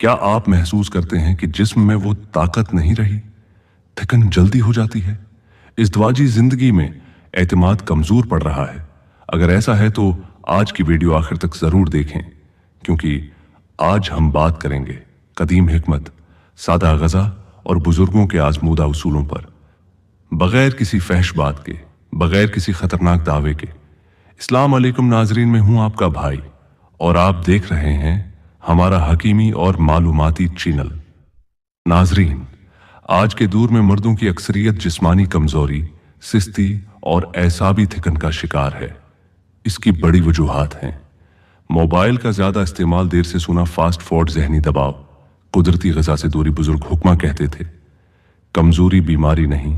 क्या आप महसूस करते हैं कि जिस्म में वो ताकत नहीं रही, थकन जल्दी हो जाती है? इस दवाजी जिंदगी में एतमाद कमजोर पड़ रहा है। अगर ऐसा है तो आज की वीडियो आखिर तक जरूर देखें, क्योंकि आज हम बात करेंगे कदीम हिकमत, सादा गज़ा और बुजुर्गों के आजमूदा उसूलों पर, बगैर किसी फहश बात के, बगैर किसी खतरनाक दावे के। अस्सलाम वालेकुम नाजरीन, में हूं आपका भाई और आप देख रहे हैं हमारा हकीमी और मालूमाती चैनल। नाजरीन, आज के दौर में मर्दों की अक्सरियत जिस्मानी कमजोरी, सिस्ती और एसाबी थिकन का शिकार है। इसकी बड़ी वजूहात हैं। मोबाइल का ज्यादा इस्तेमाल, देर से सुना फास्ट फूड, जहनी दबाव, कुदरती गजा से दूरी। बुजुर्ग हुक्मा कहते थे, कमजोरी बीमारी नहीं,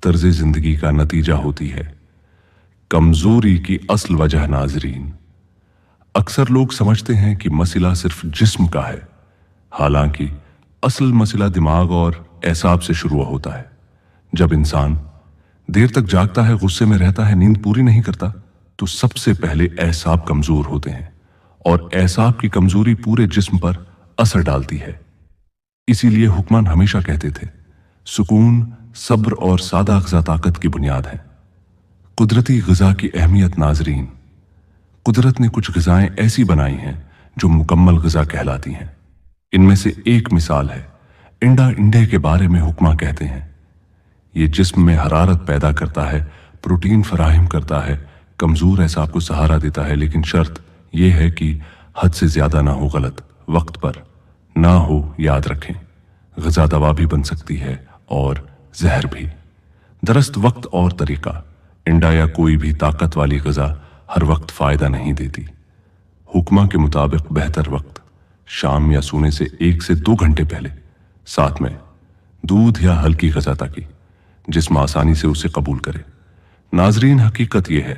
तर्ज जिंदगी का नतीजा होती है। कमजोरी की असल वजह नाजरीन, अक्सर लोग समझते हैं कि मसला सिर्फ जिस्म का है, हालांकि असल मसला दिमाग और एसाब से शुरू होता है। जब इंसान देर तक जागता है, गुस्से में रहता है, नींद पूरी नहीं करता, तो सबसे पहले एसाब कमजोर होते हैं और एसाब की कमजोरी पूरे जिस्म पर असर डालती है। इसीलिए हुक्मान हमेशा कहते थे, सुकून, सब्र और सादा ग़िज़ा ताकत की बुनियाद है। कुदरती ग़िज़ा की अहमियत नाजरीन, कुदरत ने कुछ ग़िज़ाएं ऐसी बनाई हैं जो मुकम्मल ग़िज़ा कहलाती हैं। इनमें से एक मिसाल है इंडा। इंडे के बारे में हुक्मा कहते हैं, ये जिस्म में हरारत पैदा करता है, प्रोटीन फराहम करता है, कमजोर एसाब को सहारा देता है, लेकिन शर्त यह है कि हद से ज्यादा ना हो, गलत वक्त पर ना हो। याद रखें, ग़िज़ा दवा भी बन सकती है और जहर भी। दरस्त वक्त और तरीका, इंडा या कोई भी ताकत वाली ग़िज़ा हर वक्त फायदा नहीं देती। हुक्मा के मुताबिक बेहतर वक्त शाम या सोने से 1 से 2 घंटे पहले। साथ में दूध या हल्की ग़िज़ा ताकि जिस्म आसानी से उसे कबूल करे। नाजरीन, हकीकत यह है,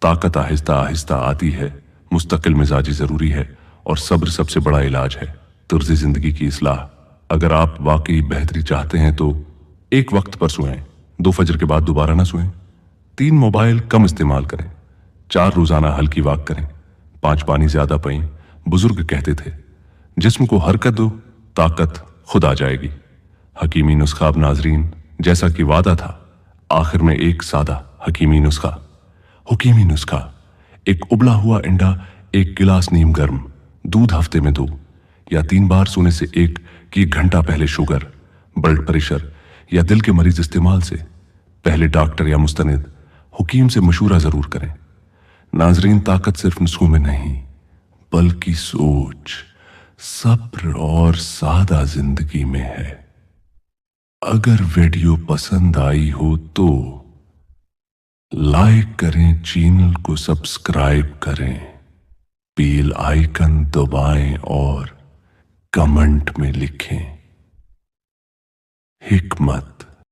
ताकत आहिस्ता आहिस्ता आती है, मुस्तकिल मिजाजी जरूरी है और सब्र सबसे बड़ा इलाज है। तर्ज़ जिंदगी की इस्लाह, अगर आप वाकई बेहतरी चाहते हैं तो 1 वक्त पर सोएं, 2 फजर के बाद दोबारा ना सोएं, 3 मोबाइल कम इस्तेमाल करें, 4 रोजाना हल्की वाक करें, 5 पानी ज्यादा पिएं। बुजुर्ग कहते थे, जिस्म को हरकत दो, ताकत खुद आ जाएगी। हकीमी नुस्खा। अब नाजरीन, जैसा कि वादा था, आखिर में एक सादा हकीमी नुस्खा। हुकीमी नुस्खा, एक उबला हुआ इंडा, 1 गिलास नीम गर्म दूध हफ्ते में 2 या 3 बार सोने से 1 घंटा पहले शुगर, ब्लड प्रेशर या दिल के मरीज इस्तेमाल से पहले डॉक्टर या मुस्तनिद हुकीम से मशूरा जरूर करें। नाजरीन, ताकत सिर्फ नुस्खों में नहीं, बल्कि सोच, सब्र और सादा जिंदगी में है। अगर वीडियो पसंद आई हो तो लाइक करें, चैनल को सब्सक्राइब करें, बेल आइकन दबाएं और कमेंट में लिखें हिकमत।